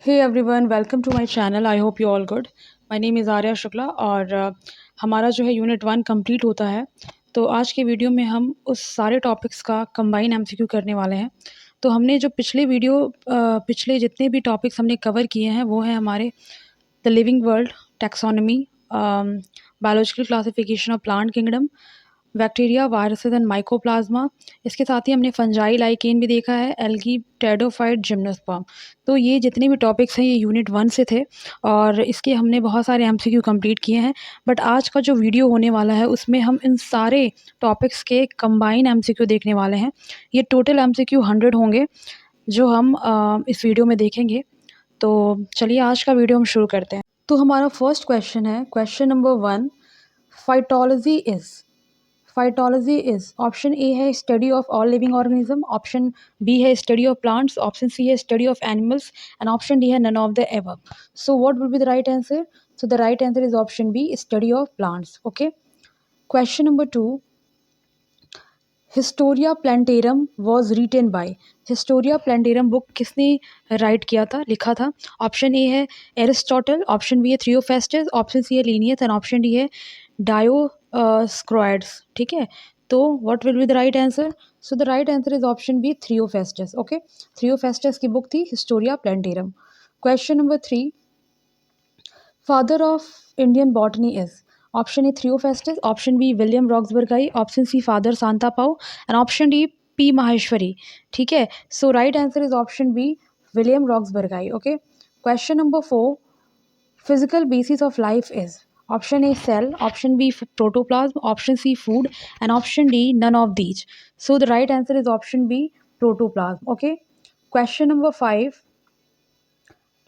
Hey everyone, welcome to my channel. I hope you all good. My name is Arya Shukla और हमारा जो है unit 1 complete होता है। तो आज के वीडियो में हम उस सारे टॉपिक्स का कंबाइन एमसीक्यू करने वाले हैं। तो हमने जो पिछले जितने भी टॉपिक्स हमने कवर किए हैं वो हैं हमारे the living world, taxonomy, biological classification of plant kingdom, bacteria, viruses and mycoplasma. इसके साथ ही हमने फंजाई लाइकेन भी देखा है, एल्गी, टेडोफाइट, जिम्नोस्पर्म। तो ये जितने भी टॉपिक्स हैं ये यूनिट 1 से थे और इसके हमने बहुत सारे एमसीक्यू कंप्लीट किए हैं। बट आज का जो वीडियो होने वाला है उसमें हम इन सारे टॉपिक्स के कंबाइन एमसीक्यू देखने वाले हैं। ये टोटल एमसीक्यू 100 होंगे जो हम इस वीडियो में देखेंगे। तो चलिए आज का वीडियो हम शुरू करते हैं। तो हमारा फर्स्ट क्वेश्चन है, question number 1, phytology is. Phytology is, option A है study of all living organism, option B है study of plants, option C है study of animals and option D है none of the above. So what will be the right answer? So the right answer is option B, study of plants. Okay, question number 2, historia plantarum was written by. Historia plantarum book किसने right किया था, लिखा था? Option A है Aristotle, option B है Theophrastus, option C है Linnaeus and option D है डायोस्क्रोइड्स। ठीक है, तो what will be the right answer? So the right answer is option B, Theophrastus. Okay, Theophrastus की बुक थी historia plantarum. Question number 3, father of Indian botany is. Option A Theophrastus, option B William Roxburgh, option C father Santapau and option D P Maheshwari. ठीक है, so right answer is option B, William Roxburgh. Okay, question number 4, physical basis of life is. Option A cell, option B protoplasm, option C food and option D none of these. So the right answer is option B, protoplasm. Okay, question number 5,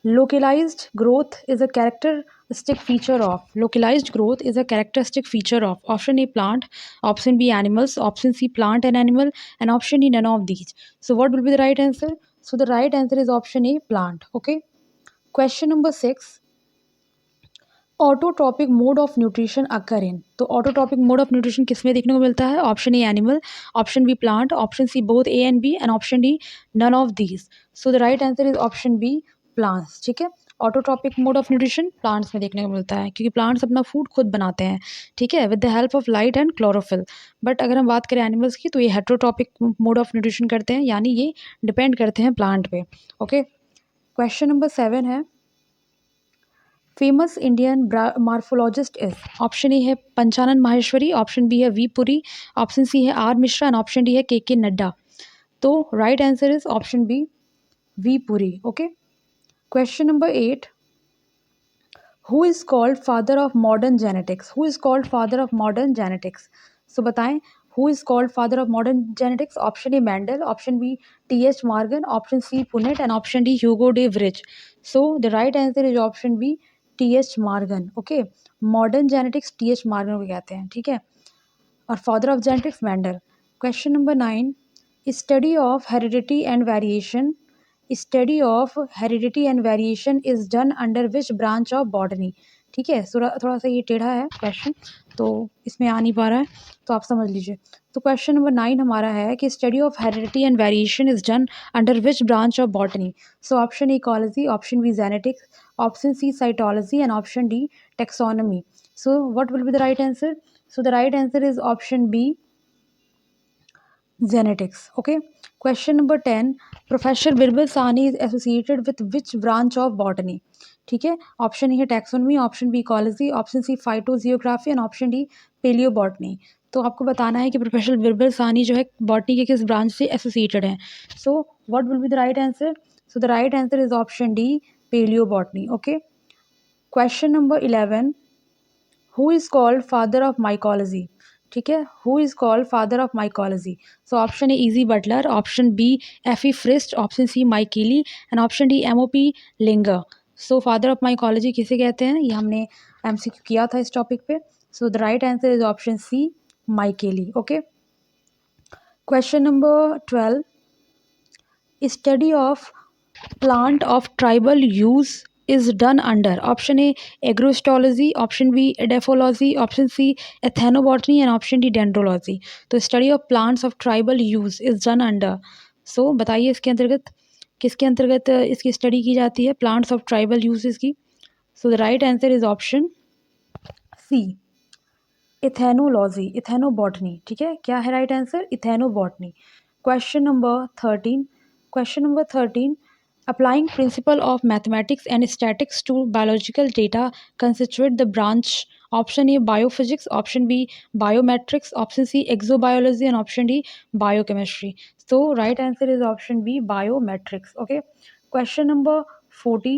localized growth is a characteristic feature of. Localized growth is a characteristic feature of. Option A plant, option B animals, option C plant and animal and option D none of these. So what will be the right answer? So the right answer is option A, plant. Okay, question number 6, autotrophic mode of nutrition occur in. तो autotrophic mode of nutrition किसमें देखने को मिलता है? Option A animal, option B plant, option C both A and B and option D none of these. So the right answer is option B, plants. ठीक है, autotrophic mode of nutrition plants में देखने को मिलता है क्योंकि plants अपना food खुद बनाते हैं। ठीक है, with the help of light and chlorophyll. But अगर हम बात करें एनिमल्स की तो ये हेट्रोट्रॉपिक मोड ऑफ न्यूट्रिशन करते हैं, यानी ये डिपेंड करते हैं प्लांट पे। ओके, क्वेश्चन नंबर 7 है, famous Indian morphologist is. Option A है पंचानन माहेश्वरी, ऑप्शन बी है वी पुरी, ऑप्शन सी है R Mishra and option D है के नड्डा। तो right answer is option B, V Puri. Okay, question number 8, who is called father of modern genetics. Who is called father of modern genetics. So बताएं, who is called father of modern genetics? Option A Mendel, option B T H. Morgan, option C Punnett and option D Hugo de Vries. So the right answer is option B, T H. Morgan. Okay, modern genetics T H. Morgan को कहते हैं। ठीक है, और father of genetics Mendel. Question number 9, study of heredity and variation. Study of heredity and variation is done under which branch of botany. ठीक है, थोड़ा सा ये टेढ़ा है क्वेश्चन, तो इसमें आ नहीं पा रहा है, तो आप समझ लीजिए। तो क्वेश्चन नंबर 9 हमारा है कि study of heredity and variation is done under which branch of botany. So option A ecology, option B genetics, option C cytology and option D taxonomy. So what will be the right answer? So the right answer is option B, genetics. Okay, question number 10, professor Birbal Sahni is associated with which branch of botany. ठीक है, option A है taxonomy, option B ecology, option C phytogeography and option D palaeobotany. तो आपको बताना है कि professor Birbal Sahni जो है बॉटनी के किस ब्रांच से एसोसिएटेड हैं। So what will be the right answer? So the right answer is option D, palaeobotany. Okay, question number 11, who is called father of mycology. ठीक है, who is called father of mycology. So option A E J Butler, option B Effie Frist, option C Micheli and option D MOP Linger. So father of mycology किसे कहते हैं, ये हमने MCQ किया था इस टॉपिक पे। So the right answer is option C, Micheli. Okay, question number 12, study of plant of tribal use is done under. Option A agrostology, option B edaphology, option C ethnobotany and option D dendrology. तो study of plants of tribal use is done under. So बताइए इसके अंतर्गत किसके अंतर्गत इसकी study की जाती है? प्लांट्स ऑफ ट्राइबल यूजेस की। So the right answer is option C, ethnology, ethnobotany. ठीक है, क्या है right answer? Ethnobotany. Question number 13, applying principle of mathematics and statistics to biological data constitute the branch. Option A biophysics, option B biometrics, option C exobiology, and option D biochemistry. So right answer is option B biometrics. Okay, question number 40,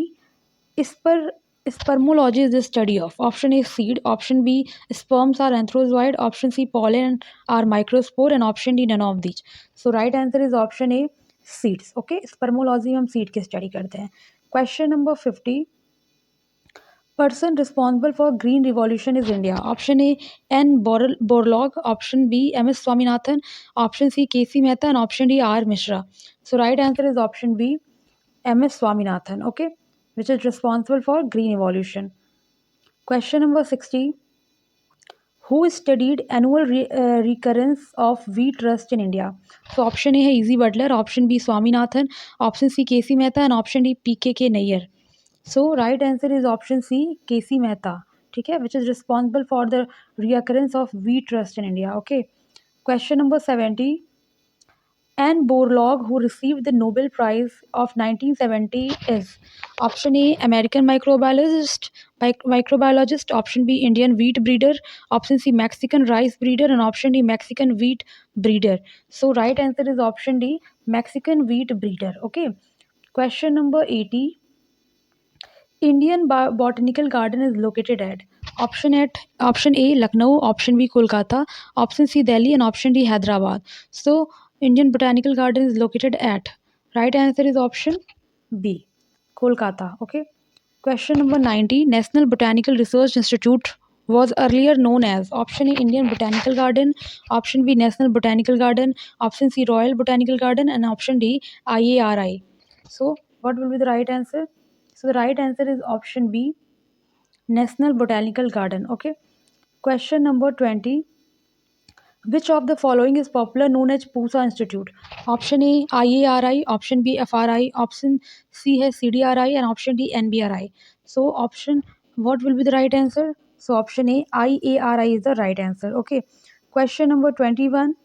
Sper spermology is the study of. Option A seed, option B sperms are anthrozoid, option C pollen are microspore, and option D none of these. So right answer is option A seeds. Okay, spermology में हम seed की study करते हैं. Question number 50, person responsible for green revolution is India. Option A N Borlaug, option B M.S. Swaminathan, option C K.C. Mehta, and option D R Mishra. So right answer is option B M.S. Swaminathan. Okay, which is responsible for green evolution. Question number 60, who studied annual recurrence of wheat rust in India? So option A है E.Z. Butler, option B Swaminathan, option C K.C. Mehta, and option D P.K.K. Nair. So right answer is option C K.C. Mehta. ठीक है, which is responsible for the reoccurrence of wheat rust in India. Okay. Question number 70, Anne Borlaug, who received the Nobel Prize of 1970, is option A American microbiologist, option B Indian wheat breeder, option C Mexican rice breeder, and option D Mexican wheat breeder. So right answer is option D Mexican wheat breeder. Okay. Question number 80, Indian Botanical Garden is located at option A Lucknow, option B Kolkata, option C Delhi, and option D Hyderabad. So Indian Botanical Garden is located at, right answer is option B Kolkata. Okay. Question number 90, National Botanical Research Institute was earlier known as option A Indian Botanical Garden, option B National Botanical Garden, option C Royal Botanical Garden, and option D IARI. So what will be the right answer? So the right answer is option B National Botanical Garden. Okay. Question number 20, which of the following is popular known as Pusa Institute? Option A IARI, option B FRI, option C है CDRI, and option D NBRI. So what will be the right answer? So option A IARI is the right answer. Okay. Question number 21,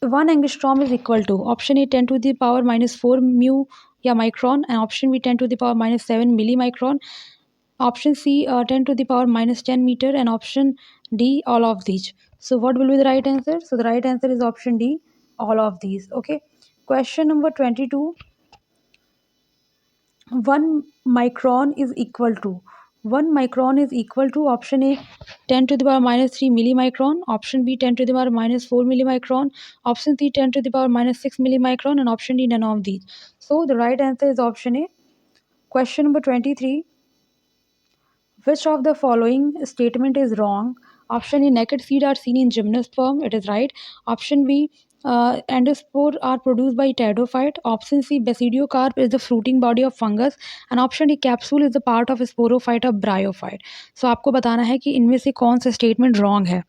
1 angstrom is equal to option A 10 to the power minus 4 mu या micron, and option B 10 to the power minus 7 millimicron, option C 10 to the power minus 10 meter, and option D all of these. So what will be the right answer? So the right answer is option D all of these. Okay. Question number 22, 1 micron is equal to 1 micron is equal to option A 10 to the power minus 3 millimicron, option B 10 to the power minus 4 millimicron, option C 10 to the power minus 6 millimicron, and option D none of these. So the right answer is option A. Question number 23, which of the following statement is wrong? Option A, naked seed are seen in gymnosperm. It is right. Option B, endospore are produced by pteridophyte. Option C, basidiocarp is the fruiting body of fungus. And option D, capsule is the part of sporophyte of bryophyte. So आपको बताना है कि इनमें से कौन सा statement wrong है.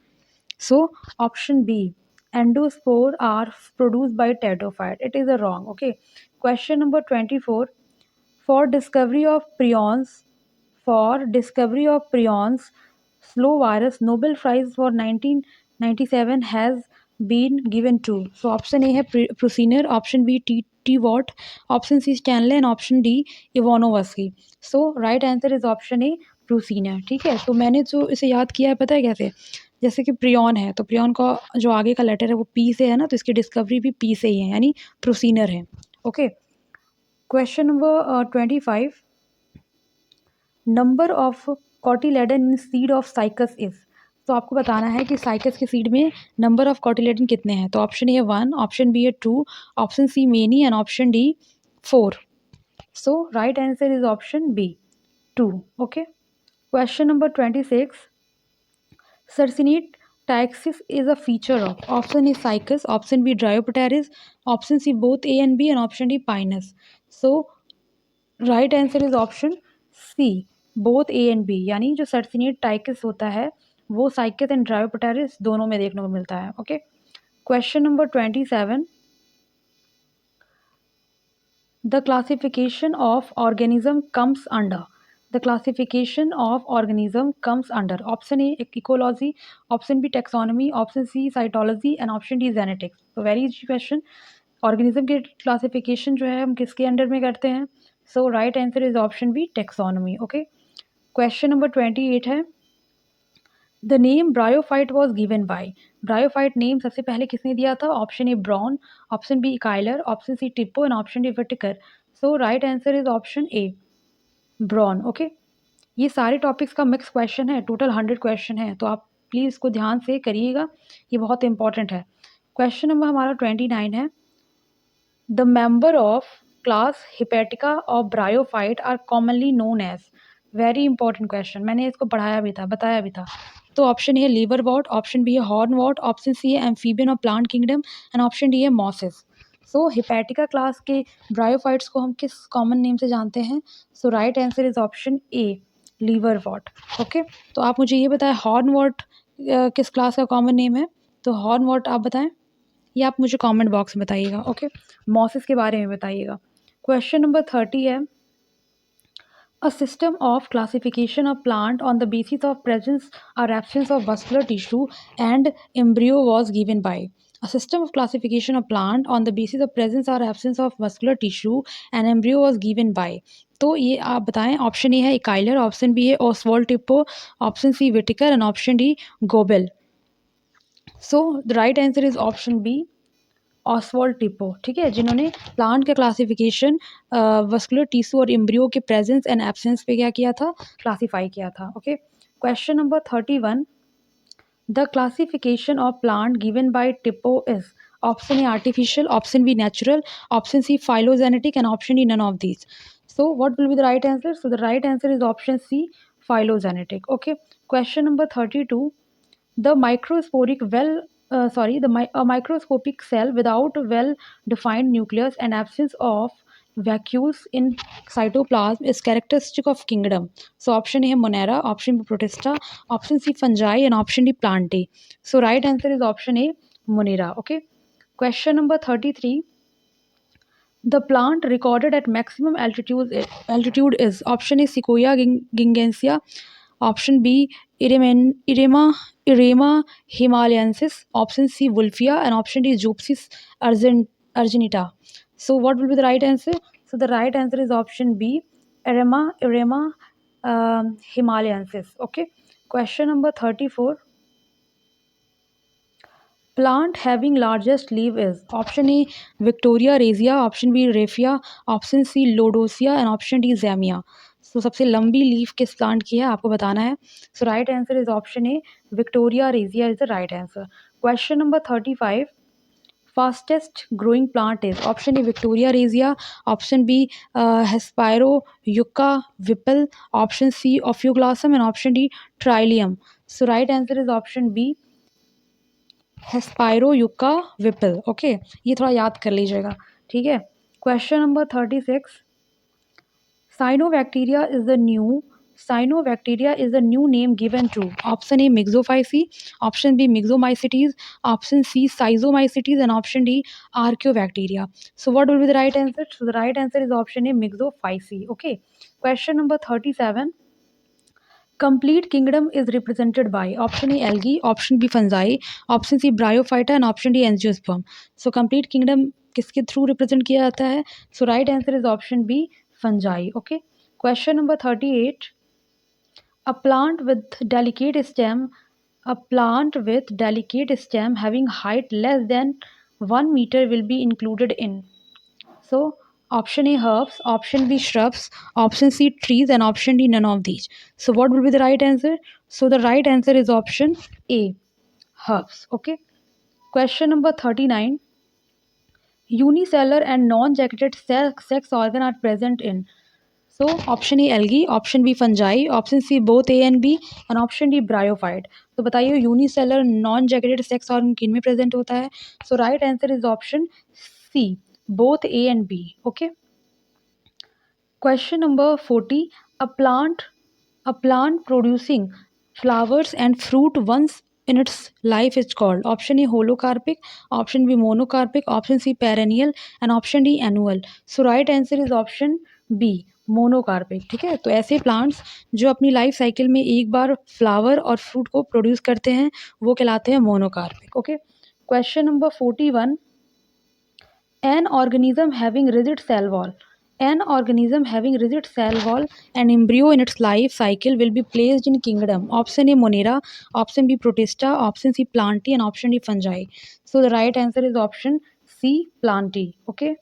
So option B, endospore are produced by pteridophyte. It is a wrong. Okay. Question number 24, for discovery of prions, slow virus, Nobel Prize for 1997 has been given to. So option A है Prusiner, option B T Watt, option C Stanley, and option D Ivanovsky. So right answer is option A Prusiner. ठीक है, तो मैंने जो इसे याद किया है पता है कैसे? जैसे कि प्रियॉन है, तो प्रियॉन का जो आगे का लेटर है वो पी से है ना, तो इसकी डिस्कवरी भी पी से ही है, यानी प्रोसीनर है. Okay. Question number 25, number of cotyledon in seed of cycas is. तो आपको बताना है कि साइकस के सीड में नंबर ऑफ कॉटिलेडन कितने हैं. तो ऑप्शन ए है 1, ऑप्शन बी है 2, option C many, and option D 4. So right answer is option B 2. Okay. Question number 26, circinate taxis is a feature of. Option is cycas, option B Dryopteris, option C both A and B, and option D Pinus. So right answer is option C both A and B, यानी जो circinate टाइकस होता है वो cycas and ड्रायोपटेरिस दोनों में देखने को मिलता है. Okay. Question number 27, The classification of organism comes under. The classification of organism comes under. Option A ecology, option B taxonomy, option C cytology and option D genetics. So very easy question. Organism के classification जो है हम किसके under में करते हैं? So right answer is option B taxonomy. Okay, question number 28 है the name bryophyte was given by. Bryophyte name सबसे पहले किसने दिया था? Option A Brown, option B Kyler, option C Tippo and option D Whittaker. So right answer is option A Brown. Okay, ये सारे topics का mix question है, total 100 question है, तो आप प्लीज़ इसको ध्यान से करिएगा, ये बहुत इंपॉर्टेंट है. क्वेश्चन नंबर हमारा 29 है the member of class hepatica of bryophyte are commonly known as. Very important question, मैंने इसको पढ़ाया भी था, बताया भी था. तो ऑप्शन ए है लीवर वॉट, ऑप्शन बी है हॉर्न वॉट, ऑप्शन सी है एम्फीबियन और plant kingdom and option D है मॉसेस. सो हिपेटिका क्लास के ब्रायोफाइट्स को हम किस कॉमन नेम से जानते हैं? So right answer is option A liverwort. Okay, तो आप मुझे ये बताएं हॉर्न वॉट किस क्लास का कॉमन नेम है? तो हॉर्न वॉट आप बताएं, ये आप मुझे कमेंट बॉक्स में बताइएगा. ओके, मॉसेस के बारे में बताइएगा. क्वेश्चन नंबर 30 है a system of classification of plant on the basis of presence or absence of vascular tissue and embryo was given by. A system of classification of plant on the basis of presence or absence of vascular tissue and embryo was given by. तो ये आप बताएं. Option A है Eichler, option B है Oswald Tippo, option C Whittaker and option D Goebel. So the right answer is option B Oswald Tippo. ठीक है, जिन्होंने plant का क्लासिफिकेशन वस्कुलर टिश्यू और एम्ब्रियो के प्रेजेंस एंड एब्सेंस पे क्या किया था? क्लासीफाई किया था. Okay, question number 31 the classification of plant given by Tippo is. Option A artificial, option B natural, option C phylogenetic and option D none of these. So what will be the right answer? So the right answer is option C phylogenetic. Okay, question number 32 the microsporic a microscopic cell without well defined nucleus and absence of vacuoles in cytoplasm is characteristic of kingdom. So option A है monera, option B protista, option C fungi and option D plantae. So right answer is option A monera. Okay, question number 33 the plant recorded at maximum altitude is. Option A Sequoia gingensia, option B Irema himalayensis, option C Wolffia and option D Zopsis argenita. So what will be the right answer? So the right answer is option B Irema himalayensis. Okay, question number 34 plant having largest leaf is. Option A Victoria rhizia, option B Raphia, option C Lodosia and option D Zamia. So सबसे लंबी leaf किस plant की है आपको बताना है. So right answer is option A Victoria regia is the right answer. Question number 35 fastest growing plant is. Option A Victoria rhizia, option B Hesperio yucca whipple, option C Ophioglossum and option D Trillium. So right answer is option B Hesperoyucca whipplei. Okay, ये थोड़ा याद कर लीजिएगा. ठीक है, question number 36 cyanobacteria is the new name given to. Option A Myxophyceae, option B Myxomycetes, option C Schizomycetes and option D archaebacteria. So what will be the right answer? So the right answer is option A Myxophyceae. Okay, question number 37 complete kingdom is represented by. Option A algae, option B fungi, option C bryophyta and option D angiosperm. So complete kingdom किसके through represent किया जाता है? So right answer is option B fungi. Okay, question number 38 a plant with delicate stem having height less than 1 meter will be included in. So option A herbs, option B shrubs, option C trees and option D none of these. So what will be the right answer? So the right answer is option A herbs. Okay, question number 39 unicellular and non-jacketed sex organ are present in. So option A algae, option B fungi, option C both A and B and option D bryophyte. तो बताइए unicellular non jacketed sex organ किन में present होता है? So right answer is option C both A and B. Okay, question number 40 a plant producing flowers and fruit once in its life is called? Option A holocarpic, option B monocarpic, option C perennial and option D annual. So right answer is option B monocarpic. ठीक है, तो ऐसे plants जो अपनी life cycle में एक बार flower और fruit को प्रोड्यूस करते हैं वो कहलाते हैं monocarpic. Okay, question number 41. An organism having rigid cell wall. An organism having rigid cell wall, an embryo in its life cycle will be placed in kingdom. Option A Monera, option B Protista, option C Plantae, and option D Fungi. So the right answer is option C Plantae. Okay.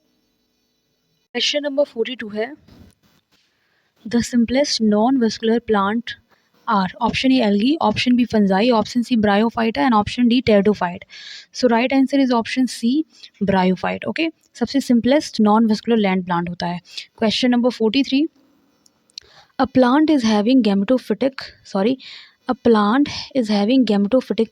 Question number 42 है. The simplest non-vascular plant are option A algae, option B fungi, option C bryophyta and option D pteridophyte. So right answer is option C bryophyte. Okay, सबसे simplest non-vascular land plant होता है. Question number 43. A plant is having gametophytic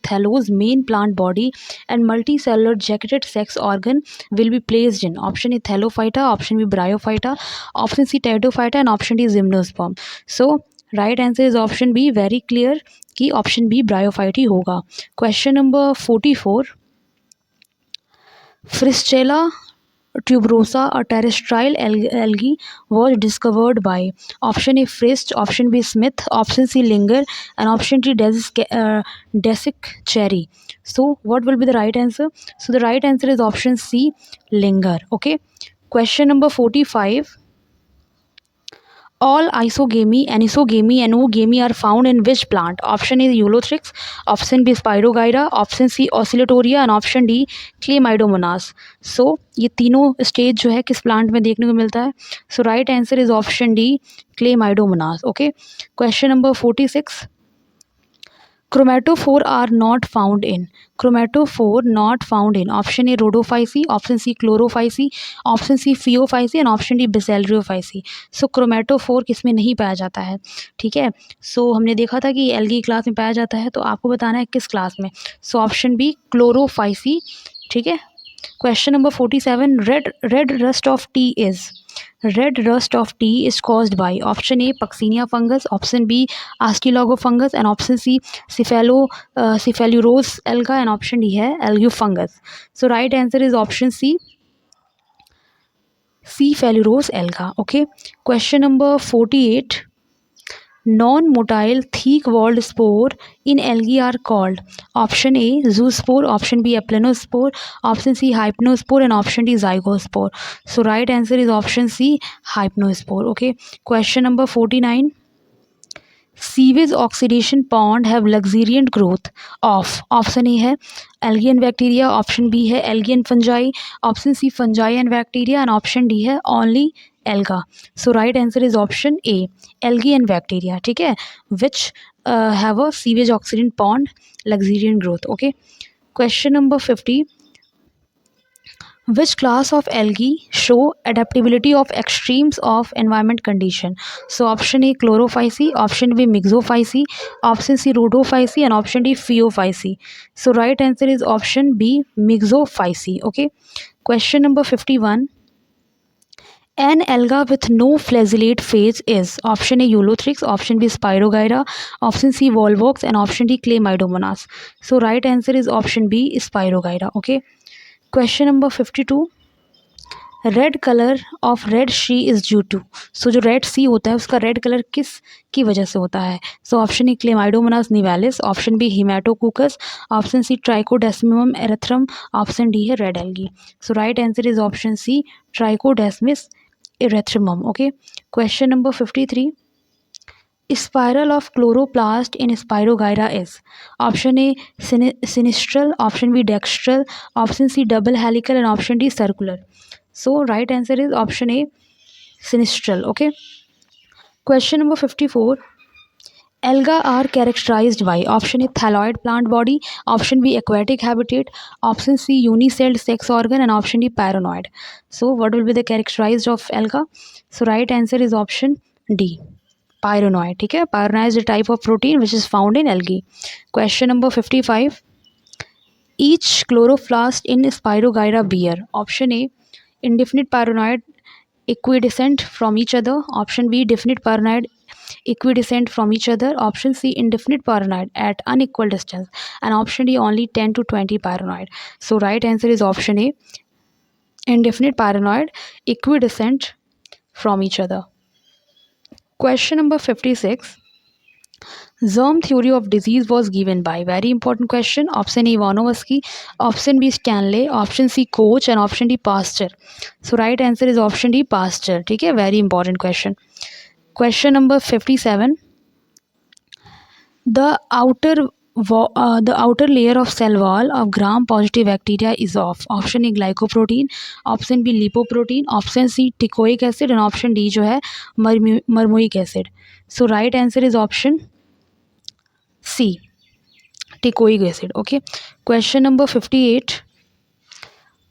thallus main plant body and multicellular jacketed sex organ will be placed in option A thallophyta, option B bryophyta, option C pteridophyta and option D gymnosperm. So right answer is option B. Very clear कि option B bryophyte ही होगा. Question number 44. Fristella tuberosa, a terrestrial algae, was discovered by option A Frist, option B Smith, option C Linger, and option D Desic Cherry. So what will be the right answer? So the right answer is option C Linger. Okay. Question number 45. All isogamy, anisogamy, and oogamy are found in which plant? Option A Eulothrix, option B Spirogyra, option C Oscillatoria and option D Chlamydomonas. So ये तीनों stage जो है किस plant में देखने को मिलता है? So right answer is option D Chlamydomonas. Okay, question number 46. Chromatophore are not found in. Chromatophore not found in. Option A Rhodophyceae, option C Chlorophyceae, option C Phaeophyceae and option D Basidiophyceae. So chromatophore किस में नहीं पाया जाता है? ठीक है, सो हमने देखा था कि एल्गी क्लास में पाया जाता है, तो आपको बताना है किस क्लास में. So option B Chlorophyceae. ठीक है. Question number 47. Red rust of tea is caused by option A Puccinia fungus, option B Astilogos fungus and option C Cephalurose alga and option D है algae fungus. So right answer is option C Cephalurose alga. Okay. Question number 48. Non-motile thick-walled spore in algae are called option A zoospore, option B aplanospore, option C hypnospore and option D zygospore. So right answer is option C hypnospore. Okay, question number 49. Sewage oxidation pond have luxuriant growth of option A है algae and bacteria, option B है algae and fungi, option C fungi and bacteria and option D है only alga. So right answer is option A algae and bacteria. ठीक है, which have a sewage oxidant pond luxuriant growth. Okay, question number 50. Which class of algae show adaptability of extremes of environment condition? So option A Chlorophyceae, option B Mixophyceae, option C Rhodophyceae and option D Phaeophyceae. So right answer is option B Mixophyceae. Okay. Question number 51. An alga with no flagellate phase is option A Eulothrix, option B Spirogyra, option C Volvox and option D Chlamydomonas. So right answer is option B Spirogyra. Okay. Question number 52. Red colour of red sea is due to. So जो red सी होता है उसका red colour किस की वजह से होता है? So option A Chlamydomonas nivalis, option B Haematococcus, option C Trichodesmium erythraeum, option D है red algae. So right answer is option C Trichodesmium erythraeum. Okay, question number 53. Spiral of chloroplast in Spirogyra is option A sinistral, option B dextral, option C double helical and option D circular. So right answer is option A sinistral. Okay, question number 54. Alga are characterized by option A thalloid plant body, option B aquatic habitat, option C unicelled sex organ and option D paranoid. So what will be the characterized of alga? So right answer is option D pyronoid. ठीक है, pyronoid is a type of protein which is found in algae. Question number 55. Each chloroplast in Spirogyra bear option A indefinite pyronoid equidistant from each other, option B definite pyronoid equidistant from each other. Option C, indefinite paranoid at unequal distance. And option D, only 10 to 20 paranoid. So right answer is option A, indefinite paranoid, equidistant from each other. Question number 56. Germ theory of disease was given by, very important question, option A Ivanovsky, option B Stanley, option C Koch and option D Pasteur. So right answer is option D Pasteur. ठीक है, very important question. Question number 57. The outer layer of cell wall of gram positive bacteria is of option A glycoprotein, option B lipoprotein, option C teichoic acid and option D जो है मरमुइक acid. So right answer is option C, teichoic acid. Okay. Question number 58.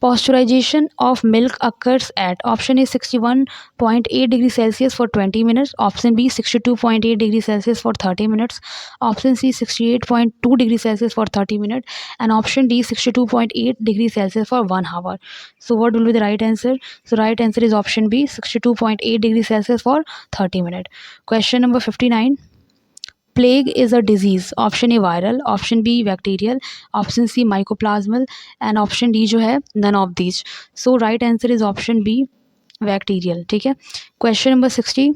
Pasteurization of milk occurs at option A 61.8 degrees Celsius for 20 minutes, option B 62.8 degrees Celsius for 30 minutes, option C 68.2 degrees Celsius for 30 minutes, and option D 62.8 degrees Celsius for 1 hour. So what will be the right answer? So right answer is option B 62.8 degrees Celsius for 30 minutes. Question number 59. Plague is a disease. Option A viral, option B bacterial, option C mycoplasmal and option D जो है none of these. So right answer is option B bacterial. ठीक है. Question number 60.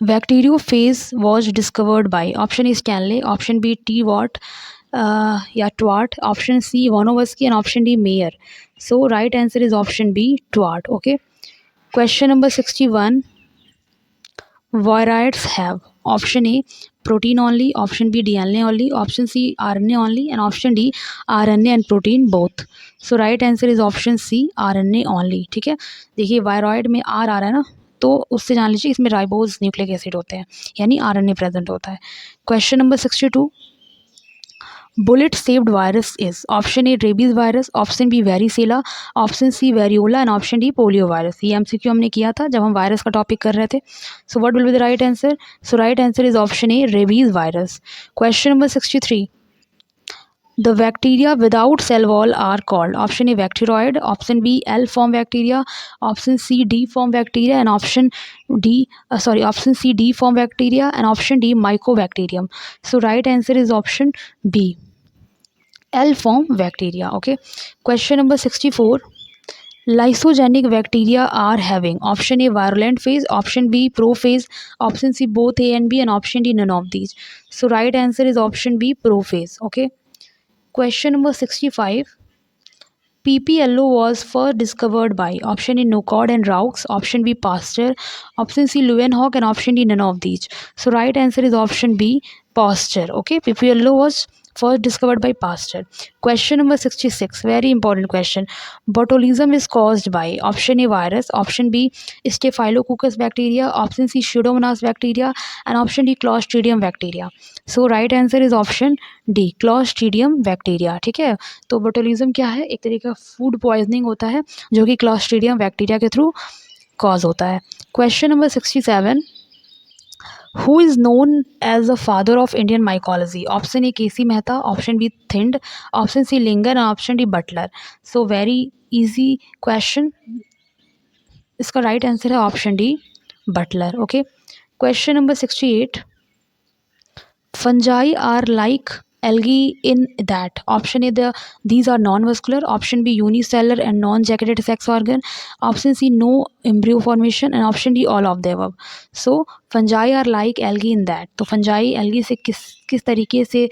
Bacteriophage was discovered by option A Stanley, option B T Watt या Twart, option C Ivanovsky and option D Mayer. So right answer is option B Twart. Okay. Question number 61. Viroids have option A protein only, option B DNA only, option C RNA only and option D RNA and protein both. So right answer is option C RNA only. ठीक है, देखिए viroid में R आ रहा है ना, तो उससे जान लीजिए इसमें राइबोज न्यूक्लिक एसिड होते हैं, यानी RNA प्रेजेंट होता है. Question number 62. Bullet saved virus is option A rabies virus, option B varicella, option C variola and option D polio virus. ये MCQ हमने किया था जब हम वायरस का टॉपिक कर रहे थे. So what will be the right answer? So right answer is option A rabies virus. Question number 63. The bacteria without cell wall are called option A bacteroid, option B L form bacteria, option C D form bacteria and option C D form bacteria and option D mycobacterium. So right answer is option B L form bacteria. Okay. Question number 64. Lysogenic bacteria are having option A virulent phase, option B prophase, option C both A and B and option D none of these. So right answer is option B prophase. Okay. Question number 65. PPLO was first discovered by option A Nocod and Raux, option B Pasteur, option C Leeuwenhoek and option D none of these. So right answer is option B Pasteur. Okay, PPLO was first discovered by Pasteur. Question number 66, very important question. Botulism is caused by option A virus, option B Staphylococcus bacteria, option C Pseudomonas bacteria and option D Clostridium bacteria. So right answer is option D Clostridium bacteria. ठीक है, तो botulism क्या है, एक तरीके का food poisoning होता है जो कि क्लॉस्ट्रीडियम बैक्टीरिया के थ्रू कॉज होता है. Question number 67. Who is known as the father of Indian mycology? Option A KC Mehta, option B Thind, option C Linger and option D Butler. So very easy question. इसका right answer है option D Butler. Okay. Question number 68. Fungi are like algae in that option A these are non-vascular, option B unicellular and non-jacketed sex organ, option C no embryo formation and option D all of the above. So fungi are like algae in that, तो fungi algae से किस तरीके से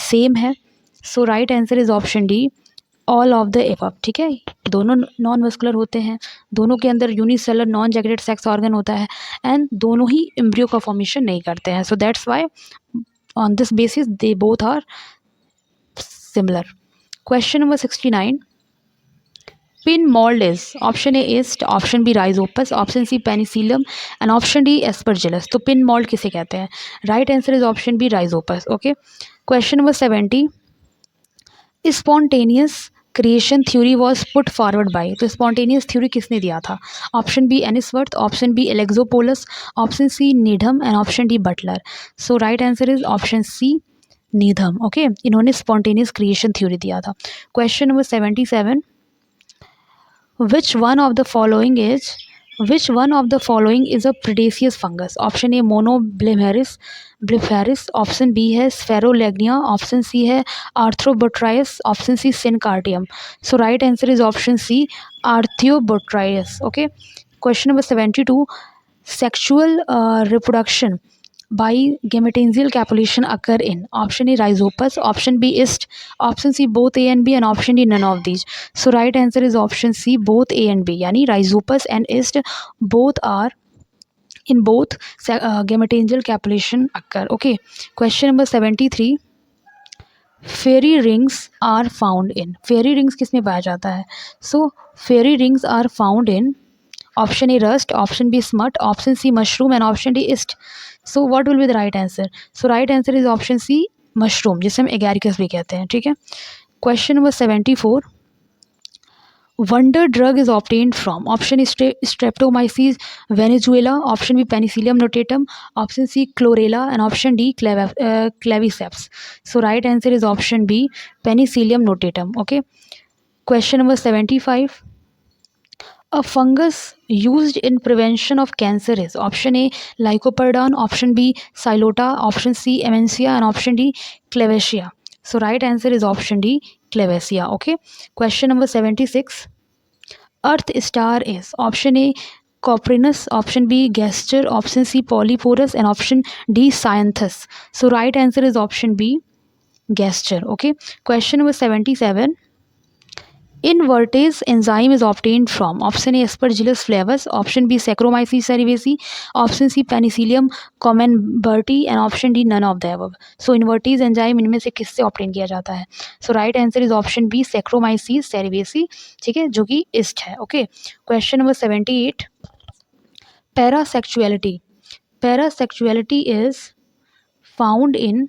same है. So right answer is option D all of the above. ठीक है, दोनों non muscular होते हैं, दोनों के अंदर unicellular non jacketed sex organ होता है एंड दोनों ही एम्ब्रियो का फॉर्मेशन नहीं करते हैं. So that's why on this basis they both are similar. Question number 69. Pin mold is option A yeast, option B rhizopus, option C penicillium and option D aspergillus. तो pin mold किसे कहते हैं? Right answer is option B rhizopus. Okay. Question number 70. Spontaneous creation theory was put forward by, तो spontaneous theory किसने दिया था? Option B Ainsworth, option B Alexopoulos, option C Needham and option D Butler. So right answer is option C Needham. Okay, इन्होंने spontaneous creation theory दिया था. Question number 77. Which one of the following is Which one of the following is a predaceous fungus? Option A Monoblepharis, option B है Sphaerolegnia, option C है Arthrobotrys, option C Syncardium. So right answer is option C Arthrobotrys. Okay. Question number 72. Sexual reproduction by gametophysial copulation occur in option A Rhizopus, option B Ist, option C both A and B, and option D none of these. So right answer is option C both A and B. यानी Rhizopus and Ist both are in both gametophysial copulation occur. Okay. Question number 73. Fairy rings are found in. Fairy rings किस में पाया जाता है? So fairy rings are found in option A rust, option B smut, option C mushroom and option D yeast. So what will be the right answer? So right answer is option C mushroom, जिसे हम Agaricus भी कहते हैं. ठीक है. Question number 74. Wonder drug is obtained from option A Streptomyces venezuela, option B Penicillium notatum, option C Chlorella, and option D Claviceps. So right answer is option B Penicillium notatum. Okay. Question number 75. A fungus used in prevention of cancer is option A Lycoperdon, option B Xylota, option C Amencia, and option D Clavacea. So right answer is option D Clavacea. Okay. Question number 76. Earth star is option A Coprinus, option B Gesture, option C Polyporus, and option D Cyanthus. So right answer is option B Gesture. Okay. Question number 77. Invertase enzyme is obtained from option A Aspergillus flavus, option B Saccharomyces cerevisiae, option C Penicillium comenberti, and option D none of the above. So invertase enzyme इनमें से किससे obtain किया जाता है? So right answer is option B Saccharomyces cerevisiae. ठीक है, जो कि ist है. Okay. Question number 78. Parasexuality. Parasexuality is found in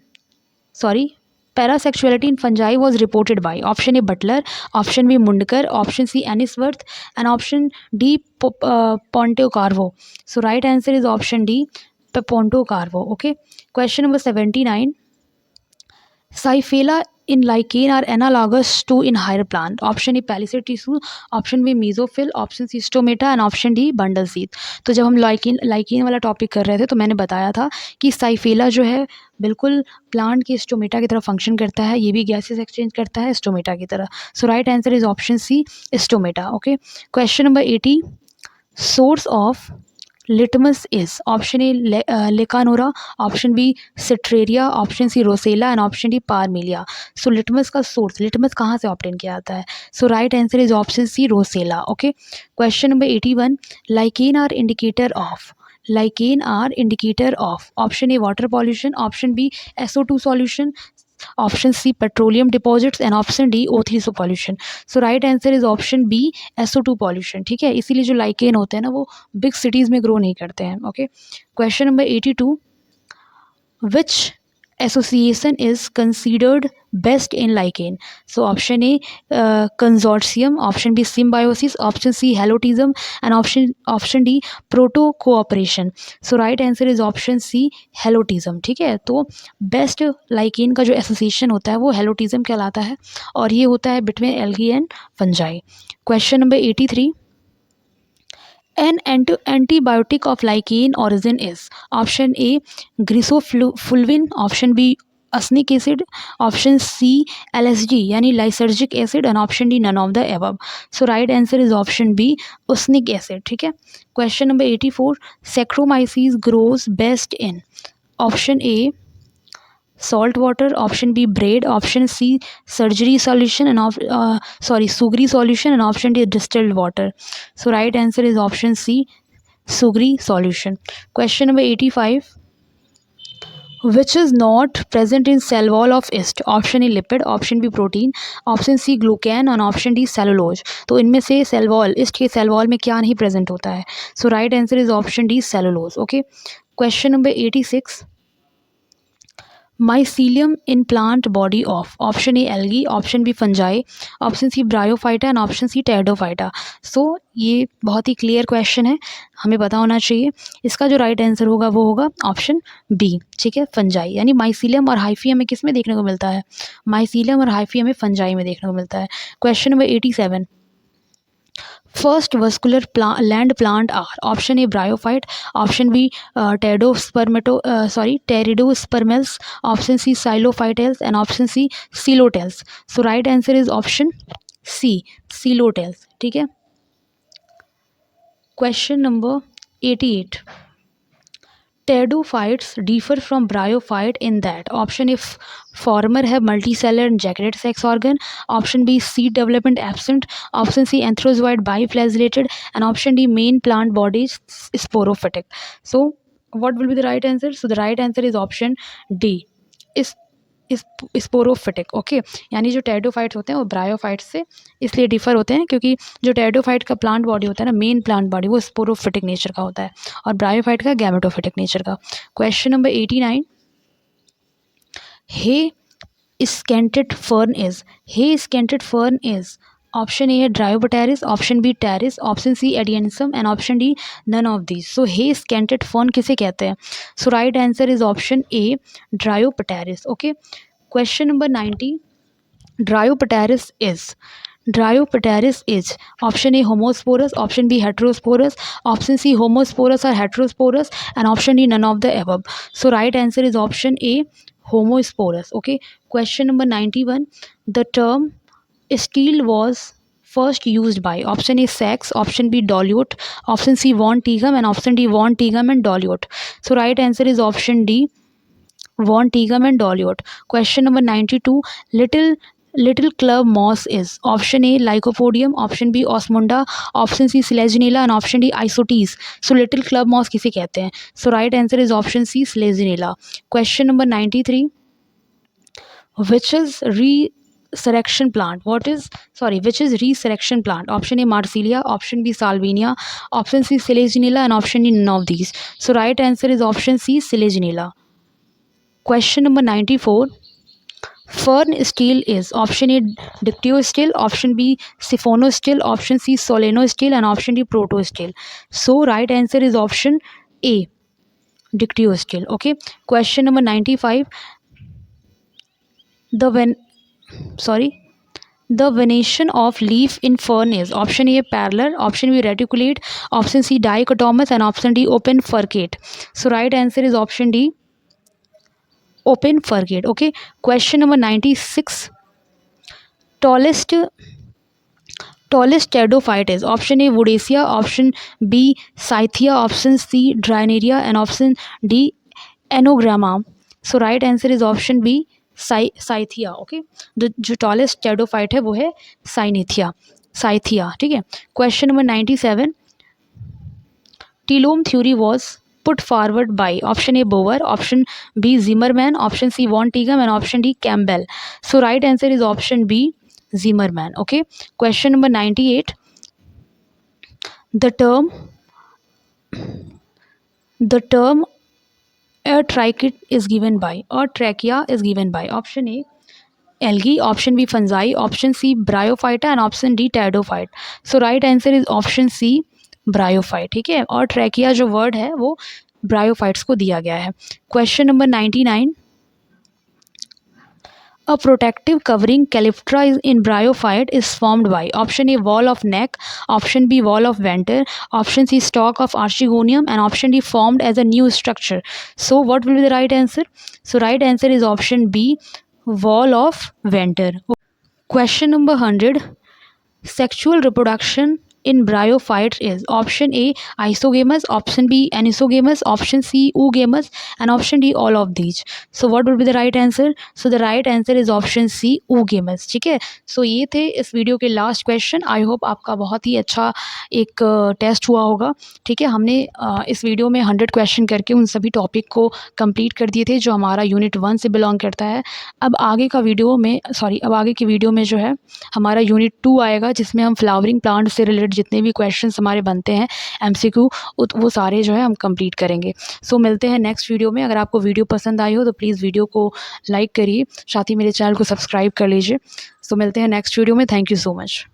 Parasexuality in fungi was reported by option A Butler, option B Mundkar, option C Annisworth, and option D Pontocarvo. So right answer is option D Pontocarvo. Okay. Question number 79. Cyphela in lichen are analogous to in higher plant. Option A palisade tissue, option B mesophyll, option C stomata, and option D bundle sheath. तो जब हम lichen वाला topic कर रहे थे तो मैंने बताया था कि साइफेला जो है बिल्कुल प्लांट के स्टोमेटा की तरह फंक्शन करता है, ये भी गैसेस एक्सचेंज करता है स्टोमेटा की तरह. So right answer is option C stomata. Okay. Question number 80. Source of litmus is option A lecanora, option B citraria, option C rosella, and option D parmelia. So litmus का source, litmus कहाँ से obtain किया जाता है? So right answer is option C rosella. Okay. Question number 81. Lichen are indicator of option A water pollution, option B SO2 solution, option C petroleum deposits, and option D O3 pollution. So right answer is option B SO2 pollution. ठीक है, इसीलिए जो lichen होते हैं ना वो big cities में grow नहीं करते हैं. Okay. Question number 82. Which association is considered best in lichen? So option A consortium, option B symbiosis, option C halotism, and option D proto cooperation. So right answer is option C halotism. ठीक है, तो best lichen का जो association होता है वो हेलोटिज्म कहलाता है और ये होता है between algae and fungi. Question number 83. An antibiotic of lichen origin is option A grisofulvin, option B asnic acid, option C LSD यानी lysergic acid, and option D none of the above. So right answer is option B usnic acid. ठीक है. Question number 84. Saccharomyces grows best in option A salt water, option B braid, option C surgery solution, and sugary solution, and option D distilled water. So right answer is option C sugary solution. Question number 85. Which is not present in cell wall of yeast? Option A lipid, option B protein, option C glucan, and option D cellulose. तो इनमें से cell wall, yeast के cell wall में क्या नहीं present होता है? So right answer is option D cellulose. Okay. Question number 86. Mycelium in plant body of option A algae, option B fungi, option C bryophyta, and option C pteridophyta. So ये बहुत ही clear question है, हमें पता होना चाहिए. इसका जो right answer होगा वो होगा ऑप्शन बी. ठीक है, फंजाई. यानी माइसीलियम और हाइफी हमें किस में देखने को मिलता है? माइसीलियम और हाइफी हमें फंजाई में देखने को मिलता है. Question number 87. First vascular land plant are option A bryophyte, option B pteridospermals, option C xylophytales, and option C coelentales. So right answer is option C coelentales. ठीक है. Question number 88. Pteridophytes differ from bryophyte in that option A former have multicellular and jacketed sex organ, option B seed development absent, option C anthrozoid biflagellated, and option D main plant body is sporophytic. So what will be the right answer? So the right answer is option D is sporophytic. Okay, यानी जो pteridophytes होते हैं वो bryophytes से इसलिए differ होते हैं क्योंकि जो टेरिडोफाइट का प्लांट बॉडी होता है ना, मेन प्लांट बॉडी, वो स्पोरोफिटिक नेचर का होता है और ब्रायोफाइट का गैमेटोफिटिक नेचर का. Question number 89. Hay scented fern is option A है Dryopteris, option B Pteris, option C Adiantum, and option D none of these. So hay scented fern किसे कहते हैं? So right answer is option A Dryopteris. Okay. Question number 90. Dryopteris is option A homosporous, option B heterosporous, option C homosporous और heterosporous, and option D none of the above. So right answer is option A homosporous. Okay. Question number 91. The term steel was first used by option A Sachs, option B Dolliot, option C von Tegum, and option D von Tegum and Dolliot. So right answer is option D von Tegum and Dolliot. Question number 92. Little club moss is option A Lycopodium, option B Osmunda, option C Selaginella, and option D Isotes. So little club moss किसे कहते हैं? So right answer is option C Selaginella. Question number 93. Which is resurrection plant? Which is resurrection plant? Option A Marsilia, option B Salvinia, option C Selaginella, and option D none of these. So right answer is option C Selaginella. Question number 94. Fern steel is option A dictyosteel, option B siphonosteel, option C solenosteel, and option D protosteel. So right answer is option A dictyosteel. Okay. Question number 95. The venation of leaf in fern is option A parallel, option B reticulate, option C dichotomous, and option D open furcate. So right answer is option D open furcate. Okay. Question number 96. Tallest pteridophyte is option A Woodacea, option B Scythia, option C Drinaria, and option D Anogramma. So right answer is option B Scythia. Okay. जो tallest pteridophyte है वो है Scythia. ठीक है. Question number 97. Telome theory was put forward by option A Bower, option B Zimmermann, option C von Tegum, and option D Campbell. So right answer is option B Zimmermann. Okay. Question number 98. The term trachea is given by option A algae, option B fungi, option C bryophyta, and option D pteridophyte. So right answer is option C bryophyte. ठीक है. और trachea जो word है वो bryophytes को दिया गया है. Question number 99. A protective covering calyptra in bryophyte is formed by option A wall of neck, option B wall of venter, option C stalk of archegonium, and option D formed as a new structure. So what will be the right answer? So right answer is option B wall of venter. Question number 100. Sexual reproduction in bryophytes is option A isogamous, option B anisogamous, option C oogamous, and option D all of these. So what would be the right answer? So the right answer is option C oogamous. ठीक है. So ये थे इस video के last question. I hope आपका बहुत ही अच्छा एक टेस्ट हुआ होगा. ठीक है. हमने इस वीडियो में 100 क्वेश्चन करके उन सभी टॉपिक को कंप्लीट कर दिए थे जो हमारा यूनिट 1 से बिलोंग करता है. अब आगे की वीडियो में जो है हमारा यूनिट 2 आएगा जिसमें हम फ्लावरिंग प्लांट से रिलेटेड जितने भी क्वेश्चंस हमारे बनते हैं MCQ वो सारे जो है हम कंप्लीट करेंगे. सो मिलते हैं नेक्स्ट वीडियो में. अगर आपको वीडियो पसंद आई हो तो प्लीज़ वीडियो को लाइक करिए, साथ ही मेरे चैनल को सब्सक्राइब कर लीजिए. सो मिलते हैं नेक्स्ट वीडियो में. Thank you so much.